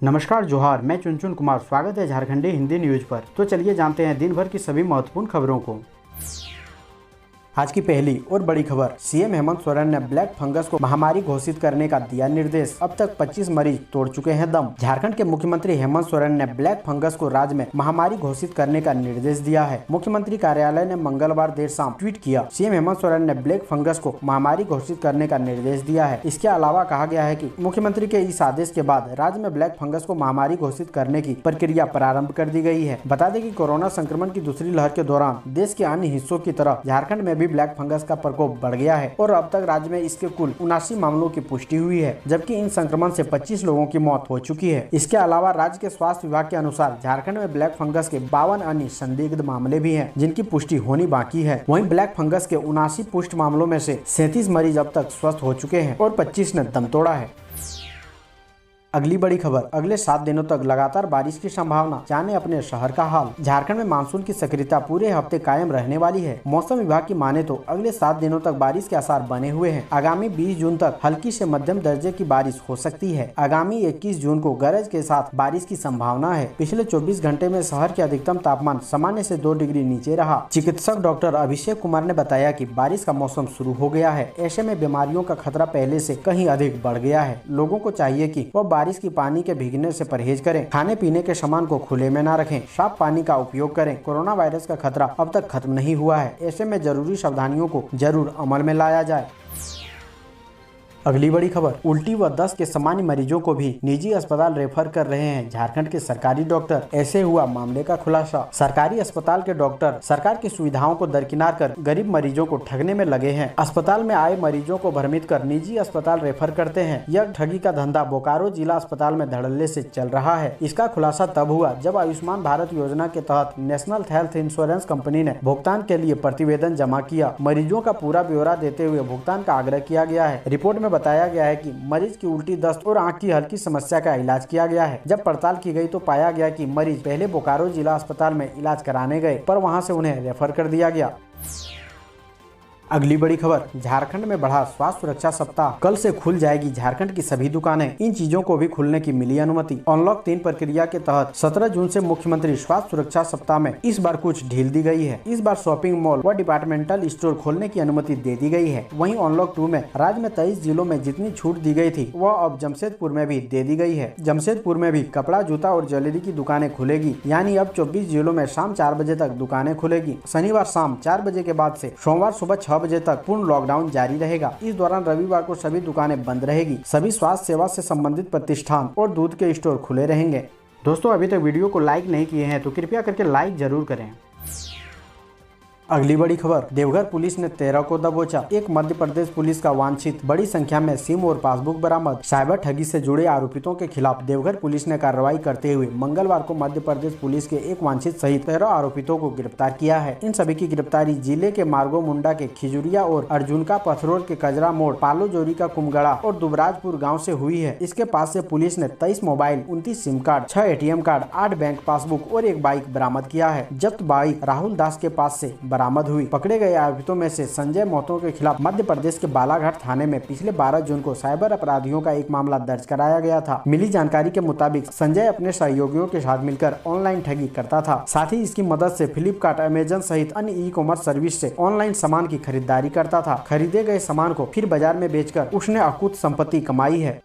नमस्कार जोहार, मैं चुनचुन कुमार। स्वागत है झारखंडी हिंदी न्यूज पर। तो चलिए जानते हैं दिन भर की सभी महत्वपूर्ण खबरों को। आज की पहली और बड़ी खबर, सीएम हेमंत सोरेन ने ब्लैक फंगस को महामारी घोषित करने का दिया निर्देश। अब तक 25 मरीज तोड़ चुके हैं दम। झारखंड के मुख्यमंत्री हेमंत सोरेन ने ब्लैक फंगस को राज्य में महामारी घोषित करने का निर्देश दिया है। मुख्यमंत्री कार्यालय ने मंगलवार देर शाम ट्वीट किया। सीएम हेमंत सोरेन ने ब्लैक फंगस को महामारी घोषित करने का निर्देश दिया है। इसके अलावा कहा गया है कि मुख्यमंत्री के इस आदेश के बाद राज्य में ब्लैक फंगस को महामारी घोषित करने की प्रक्रिया प्रारंभ कर दी गई है। बता दें कि कोरोना संक्रमण की दूसरी लहर के दौरान देश के अन्य हिस्सों की तरह झारखंड में भी ब्लैक फंगस का प्रकोप बढ़ गया है और अब तक राज्य में इसके कुल 79 मामलों की पुष्टि हुई है, जबकि इन संक्रमण से 25 लोगों की मौत हो चुकी है। इसके अलावा राज्य के स्वास्थ्य विभाग के अनुसार झारखंड में ब्लैक फंगस के 52 अन्य संदिग्ध मामले भी हैं, जिनकी पुष्टि होनी बाकी है। वहीं ब्लैक फंगस के 79 पुष्ट मामलों में से 37 मरीज अब तक स्वस्थ हो चुके हैं और 25 ने दम तोड़ा है। अगली बड़ी खबर, अगले 7 दिनों तक लगातार बारिश की संभावना, जाने अपने शहर का हाल। झारखंड में मानसून की सक्रियता पूरे हफ्ते कायम रहने वाली है। मौसम विभाग की माने तो अगले 7 दिनों तक बारिश के आसार बने हुए हैं। आगामी 20 जून तक हल्की से मध्यम दर्जे की बारिश हो सकती है। आगामी 21 जून को गरज के साथ बारिश की संभावना है। पिछले 24 घंटे में शहर के अधिकतम तापमान सामान्य से 2 डिग्री नीचे रहा। चिकित्सक डॉक्टर अभिषेक कुमार ने बताया कि बारिश का मौसम शुरू हो गया है। ऐसे में बीमारियों का खतरा पहले से कहीं अधिक बढ़ गया है। लोगों को चाहिए कि वह बारिश की पानी के भीगने से परहेज करें, खाने पीने के सामान को खुले में न रखें, साफ पानी का उपयोग करें। कोरोना वायरस का खतरा अब तक खत्म नहीं हुआ है। ऐसे में जरूरी सावधानियों को जरूर अमल में लाया जाए। अगली बड़ी खबर, उल्टी व दस्त के सामान्य मरीजों को भी निजी अस्पताल रेफर कर रहे हैं झारखंड के सरकारी डॉक्टर। ऐसे हुआ मामले का खुलासा। सरकारी अस्पताल के डॉक्टर सरकार की सुविधाओं को दरकिनार कर गरीब मरीजों को ठगने में लगे हैं। अस्पताल में आए मरीजों को भ्रमित कर निजी अस्पताल रेफर करते हैं। यह ठगी का धंधा बोकारो जिला अस्पताल में धड़ल्ले से चल रहा है। इसका खुलासा तब हुआ जब आयुष्मान भारत योजना के तहत नेशनल हेल्थ इंश्योरेंस कंपनी ने भुगतान के लिए प्रतिवेदन जमा किया। मरीजों का पूरा ब्यौरा देते हुए भुगतान का आग्रह किया गया है। रिपोर्ट में बताया गया है कि मरीज की उल्टी, दस्त और आंख की हल्की समस्या का इलाज किया गया है। जब पड़ताल की गई तो पाया गया कि मरीज पहले बोकारो जिला अस्पताल में इलाज कराने गए, पर वहां से उन्हें रेफर कर दिया गया। अगली बड़ी खबर, झारखंड में बढ़ा स्वास्थ्य सुरक्षा सप्ताह। कल से खुल जाएगी झारखंड की सभी दुकानें। इन चीजों को भी खुलने की मिली अनुमति। अनलॉक 3 प्रक्रिया के तहत 17 जून से मुख्यमंत्री स्वास्थ्य सुरक्षा सप्ताह में इस बार कुछ ढील दी गई है। इस बार शॉपिंग मॉल व डिपार्टमेंटल स्टोर खोलने की अनुमति दे दी गई है। वहीं अनलॉक 2 में राज्य में 23 जिलों में जितनी छूट दी गई थी वह अब जमशेदपुर में भी दे दी गई है। जमशेदपुर में भी कपड़ा, जूता और ज्वेलरी की दुकानें खुलेगी, यानी अब 24 जिलों में शाम 4 बजे तक दुकानें खुलेगी। शनिवार शाम 4 बजे के बाद से सोमवार सुबह 6 बजे तक पूर्ण लॉकडाउन जारी रहेगा। इस दौरान रविवार को सभी दुकानें बंद रहेगी। सभी स्वास्थ्य सेवा से संबंधित प्रतिष्ठान और दूध के स्टोर खुले रहेंगे। दोस्तों, अभी तक वीडियो को लाइक नहीं किए हैं तो कृपया करके लाइक जरूर करें। अगली बड़ी खबर, देवघर पुलिस ने 13 को दबोचा। एक मध्य प्रदेश पुलिस का वांछित बड़ी संख्या में सिम और पासबुक बरामद। साइबर ठगी से जुड़े आरोपितों के खिलाफ देवघर पुलिस ने कार्रवाई करते हुए मंगलवार को मध्य प्रदेश पुलिस के एक वांछित सहित 13 आरोपितों को गिरफ्तार किया है। इन सभी की गिरफ्तारी जिले के मार्गो मुंडा के खिजुरिया और अर्जुनका पथरोल के कजरा मोड़, पालो जोरी का कुमगड़ा और दुबराजपुर गाँव से हुई है। इसके पास से पुलिस ने 23 mobile, 29 SIM card, 6 ATM card, 8 bank passbook और एक बाइक बरामद किया है। जब्त बाइक राहुल दास के पास से बरामद हुई। पकड़े गए आरोपितों में से संजय महतो के खिलाफ मध्य प्रदेश के बालाघाट थाने में पिछले 12 जून को साइबर अपराधियों का एक मामला दर्ज कराया गया था। मिली जानकारी के मुताबिक संजय अपने सहयोगियों के साथ मिलकर ऑनलाइन ठगी करता था। साथ ही इसकी मदद से फ्लिपकार्ट, अमेजन सहित अन्य ई-कॉमर्स सर्विस से ऑनलाइन सामान की खरीदारी करता था। खरीदे गए सामान को फिर बाजार में बेचकर उसने अकुत संपत्ति कमाई है।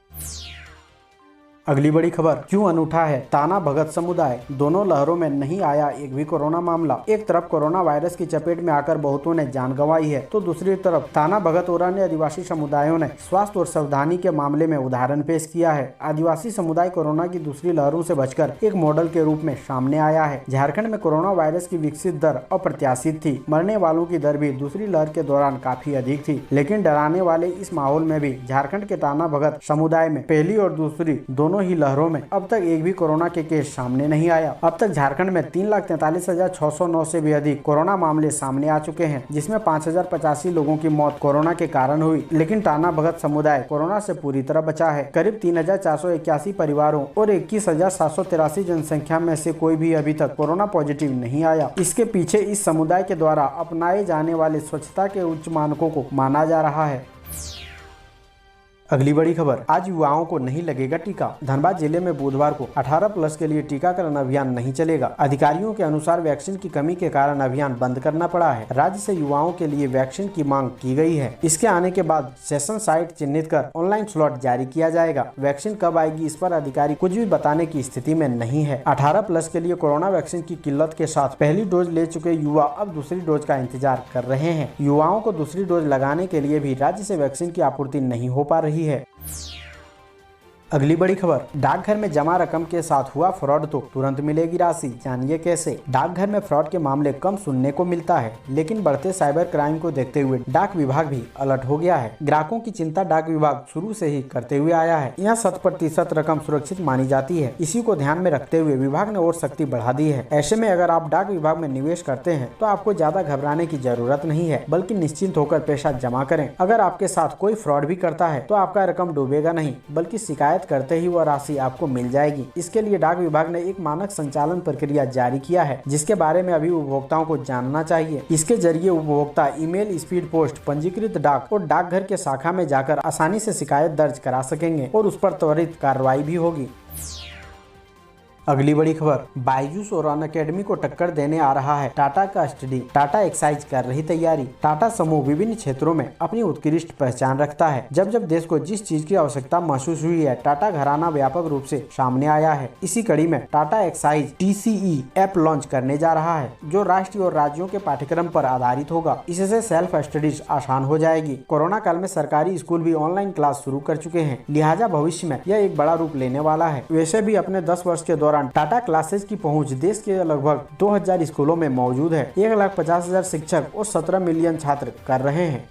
अगली बड़ी खबर, क्यों अनूठा है ताना भगत समुदाय। दोनों लहरों में नहीं आया एक भी कोरोना मामला। एक तरफ कोरोना वायरस की चपेट में आकर बहुतों ने जान गंवाई है, तो दूसरी तरफ ताना भगत और अन्य आदिवासी समुदायों ने स्वास्थ्य और सावधानी के मामले में उदाहरण पेश किया है। आदिवासी समुदाय कोरोना की दूसरी लहरों से बचकर एक मॉडल के रूप में सामने आया है। झारखंड में कोरोना वायरस की विकसित दर अप्रत्याशित थी। मरने वालों की दर भी दूसरी लहर के दौरान काफी अधिक थी, लेकिन डराने वाले इस माहौल में भी झारखंड के ताना भगत समुदाय में पहली और दूसरी दोनों ही लहरों में अब तक एक भी कोरोना के केस सामने नहीं आया। अब तक झारखंड में 3,43,609 से भी अधिक कोरोना मामले सामने आ चुके हैं, जिसमें 5,085 लोगों की मौत कोरोना के कारण हुई। लेकिन ताना भगत समुदाय कोरोना से पूरी तरह बचा है। करीब 3,481 परिवारों और 21,783 जनसंख्या में से कोई भी अभी तक कोरोना पॉजिटिव नहीं आया। इसके पीछे इस समुदाय के द्वारा अपनाए जाने वाले स्वच्छता के उच्च मानकों को माना जा रहा है। अगली बड़ी खबर, आज युवाओं को नहीं लगेगा टीका। धनबाद जिले में बुधवार को 18+ के लिए टीकाकरण अभियान नहीं चलेगा। अधिकारियों के अनुसार वैक्सीन की कमी के कारण अभियान बंद करना पड़ा है। राज्य से युवाओं के लिए वैक्सीन की मांग की गई है। इसके आने के बाद सेशन साइट चिन्हित कर ऑनलाइन स्लॉट जारी किया जाएगा। वैक्सीन कब आएगी इस पर अधिकारी कुछ भी बताने की स्थिति में नहीं है। 18+ के लिए कोरोना वैक्सीन की किल्लत के साथ पहली डोज ले चुके युवा अब दूसरी डोज का इंतजार कर रहे हैं। युवाओं को दूसरी डोज लगाने के लिए भी राज्य से वैक्सीन की आपूर्ति नहीं हो पा रही है। अगली बड़ी खबर, डाकघर में जमा रकम के साथ हुआ फ्रॉड तो तुरंत मिलेगी राशि, जानिए कैसे। डाकघर में फ्रॉड के मामले कम सुनने को मिलता है, लेकिन बढ़ते साइबर क्राइम को देखते हुए डाक विभाग भी अलर्ट हो गया है। ग्राहकों की चिंता डाक विभाग शुरू से ही करते हुए आया है। यहाँ 100% रकम सुरक्षित मानी जाती है। इसी को ध्यान में रखते हुए विभाग ने और सख्ती बढ़ा दी है। ऐसे में अगर आप डाक विभाग में निवेश करते हैं तो आपको ज्यादा घबराने की जरूरत नहीं है, बल्कि निश्चिंत होकर पैसा जमा करें। अगर आपके साथ कोई फ्रॉड भी करता है तो आपका रकम डूबेगा नहीं, बल्कि शिकायत करते ही वह राशि आपको मिल जाएगी। इसके लिए डाक विभाग ने एक मानक संचालन प्रक्रिया जारी किया है, जिसके बारे में अभी उपभोक्ताओं को जानना चाहिए। इसके जरिए उपभोक्ता ईमेल, स्पीड पोस्ट, पंजीकृत डाक और डाकघर के शाखा में जाकर आसानी से शिकायत दर्ज करा सकेंगे और उस पर त्वरित कार्रवाई भी होगी। अगली बड़ी खबर, बायजूस और अनअकैडमी को टक्कर देने आ रहा है टाटा का स्टडी। टाटा एक्साइज कर रही तैयारी। टाटा समूह विभिन्न क्षेत्रों में अपनी उत्कृष्ट पहचान रखता है। जब जब देश को जिस चीज की आवश्यकता महसूस हुई है, टाटा घराना व्यापक रूप से सामने आया है। इसी कड़ी में Tata excise TCE app launch करने जा रहा है, जो राष्ट्रीय और राज्यों के पाठ्यक्रम पर आधारित होगा। इससे सेल्फ स्टडीज आसान हो जाएगी। कोरोना काल में सरकारी स्कूल भी ऑनलाइन क्लास शुरू कर चुके हैं, लिहाजा भविष्य में यह एक बड़ा रूप लेने वाला है। वैसे भी अपने 10 वर्ष के दौरान टाटा क्लासेज की पहुंच देश के लगभग 2000 स्कूलों में मौजूद है। 1,50,000 शिक्षक और 17 मिलियन छात्र कर रहे हैं।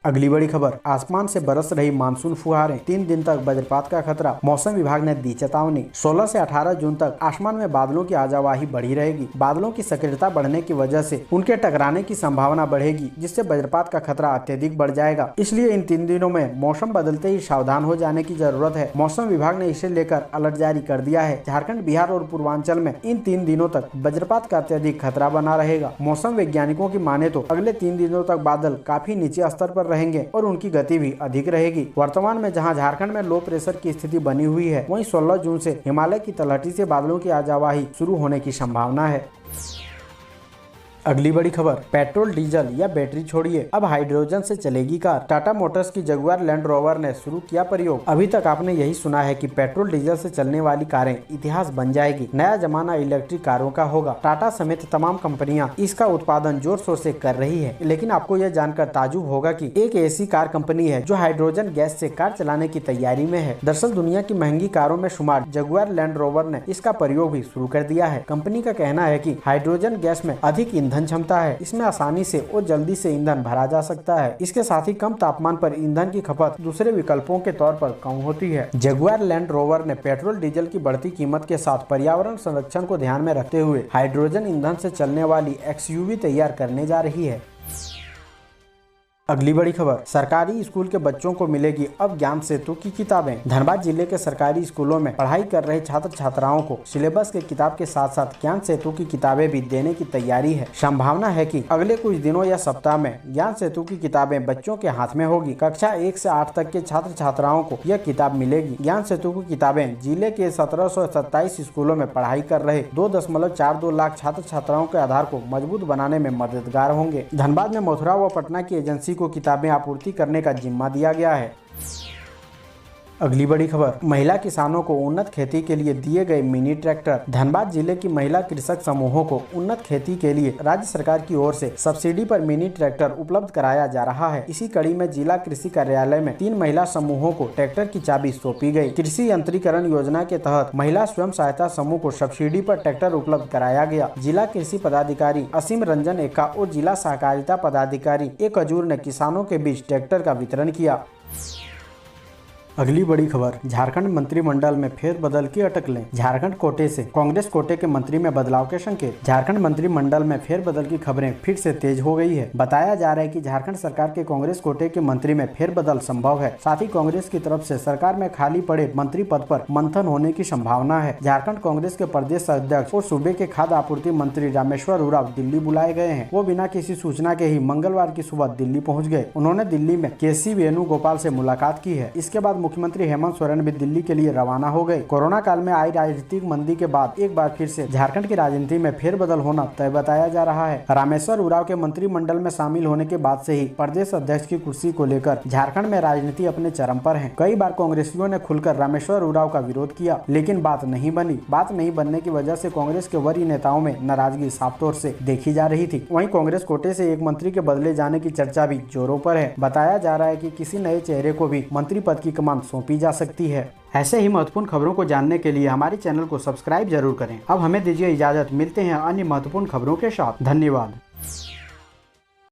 अगली बड़ी खबर, आसमान से बरस रही मानसून फुहारें, 3 दिन तक वज्रपात का खतरा। मौसम विभाग ने दी चेतावनी। 16 से 18 जून तक आसमान में बादलों की आजावाही बढ़ी रहेगी। बादलों की सक्रियता बढ़ने की वजह से उनके टकराने की संभावना बढ़ेगी, जिससे वज्रपात का खतरा अत्यधिक बढ़ जाएगा। इसलिए इन 3 दिनों में मौसम बदलते ही सावधान हो जाने की जरूरत है। मौसम विभाग ने इसे लेकर अलर्ट जारी कर दिया है। झारखंड, बिहार और पूर्वांचल में इन 3 दिनों तक वज्रपात का अत्यधिक खतरा बना रहेगा। मौसम वैज्ञानिकों की माने तो अगले 3 दिनों तक बादल काफी नीचे स्तर पर रहेंगे और उनकी गति भी अधिक रहेगी। वर्तमान में जहां झारखंड में लो प्रेशर की स्थिति बनी हुई है, वहीं 16 जून से हिमालय की तलहटी से बादलों की आजावाही शुरू होने की संभावना है। अगली बड़ी खबर, पेट्रोल, डीजल या बैटरी छोड़िए, अब हाइड्रोजन से चलेगी कार। टाटा मोटर्स की जगुआर लैंड रोवर ने शुरू किया प्रयोग। अभी तक आपने यही सुना है कि पेट्रोल डीजल से चलने वाली कारें इतिहास बन जाएगी। नया जमाना इलेक्ट्रिक कारों का होगा। टाटा समेत तमाम कंपनियां इसका उत्पादन जोर शोर से कर रही है। लेकिन आपको यह जानकर ताजुब होगा कि एक ऐसी कार कंपनी है जो हाइड्रोजन गैस से कार चलाने की तैयारी में है। दरअसल दुनिया की महंगी कारों में शुमार जगुआर लैंड रोवर ने इसका प्रयोग भी शुरू कर दिया है। कंपनी का कहना है कि हाइड्रोजन गैस में अधिक ईंधन क्षमता है। इसमें आसानी से और जल्दी से ईंधन भरा जा सकता है। इसके साथ ही कम तापमान पर ईंधन की खपत दूसरे विकल्पों के तौर पर कम होती है। जगुआर लैंड रोवर ने पेट्रोल डीजल की बढ़ती कीमत के साथ पर्यावरण संरक्षण को ध्यान में रखते हुए हाइड्रोजन ईंधन से चलने वाली XUV तैयार करने जा रही है। अगली बड़ी खबर, सरकारी स्कूल के बच्चों को मिलेगी अब ज्ञान सेतु की किताबें। धनबाद जिले के सरकारी स्कूलों में पढ़ाई कर रहे छात्र छात्राओं को सिलेबस के किताब के साथ साथ ज्ञान सेतु की किताबें भी देने की तैयारी है। संभावना है कि अगले कुछ दिनों या सप्ताह में ज्ञान सेतु की किताबें बच्चों के हाथ में होगी। कक्षा 1 से 8 तक के छात्र छात्राओं को यह किताब मिलेगी। ज्ञान सेतु की किताबें जिले के 1727 स्कूलों में पढ़ाई कर रहे 2.42 लाख छात्र छात्राओं के आधार को मजबूत बनाने में मददगार होंगे। धनबाद में मथुरा व पटना की एजेंसी को किताबें आपूर्ति करने का जिम्मा दिया गया है। अगली बड़ी खबर, महिला किसानों को उन्नत खेती के लिए दिए गए मिनी ट्रैक्टर। धनबाद जिले की महिला कृषक समूहों को उन्नत खेती के लिए राज्य सरकार की ओर से सब्सिडी पर मिनी ट्रैक्टर उपलब्ध कराया जा रहा है। इसी कड़ी में जिला कृषि कार्यालय में 3 महिला समूहों को ट्रैक्टर की चाबी सौंपी गई। कृषि यंत्रीकरण योजना के तहत महिला स्वयं सहायता समूह को सब्सिडी पर ट्रैक्टर उपलब्ध कराया गया। जिला कृषि पदाधिकारी असीम रंजन एका और जिला सहकारिता पदाधिकारी ए कजूर ने किसानों के बीच ट्रैक्टर का वितरण किया। अगली बड़ी खबर, झारखंड मंत्रिमंडल में फेरबदल की अटकलें। झारखंड कोटे से कांग्रेस कोटे के मंत्री में बदलाव के संकेत। झारखंड मंत्रिमंडल में फेरबदल की खबरें फिर से तेज हो गई है। बताया जा रहा है कि झारखंड सरकार के कांग्रेस कोटे के मंत्री में फेरबदल संभव है। साथ ही कांग्रेस की तरफ से सरकार में खाली पड़े मंत्री पद पर मंथन होने की संभावना है। झारखंड कांग्रेस के प्रदेश अध्यक्ष और सूबे के खाद्य आपूर्ति मंत्री रामेश्वर उरांव दिल्ली बुलाए गए हैं। वो बिना किसी सूचना के ही मंगलवार की सुबह दिल्ली पहुँच गए। उन्होंने दिल्ली में KC वेणुगोपाल से मुलाकात की है। इसके बाद मुख्यमंत्री हेमंत सोरेन भी दिल्ली के लिए रवाना हो गए। कोरोना काल में आई राजनीतिक मंदी के बाद एक बार फिर से झारखंड की राजनीति में फेरबदल होना तय बताया जा रहा है। रामेश्वर उरांव के मंत्रिमंडल में शामिल होने के बाद से ही प्रदेश अध्यक्ष की कुर्सी को लेकर झारखंड में राजनीति अपने चरम पर है। कई बार कांग्रेसियों ने खुलकर रामेश्वर उरांव का विरोध किया, लेकिन बात नहीं बनी। बात नहीं बनने की वजह से कांग्रेस के वरीय नेताओं में नाराजगी साफ तौर से देखी जा रही थी। वहीं कांग्रेस कोटे से एक मंत्री के बदले जाने की चर्चा भी जोरों पर है। बताया जा रहा है कि किसी नए चेहरे को भी मंत्री पद की कमान सौंपी जा सकती है। ऐसे ही महत्वपूर्ण खबरों को जानने के लिए हमारे चैनल को सब्सक्राइब जरूर करें। अब हमें दीजिए इजाजत, मिलते हैं अन्य महत्वपूर्ण खबरों के साथ। धन्यवाद।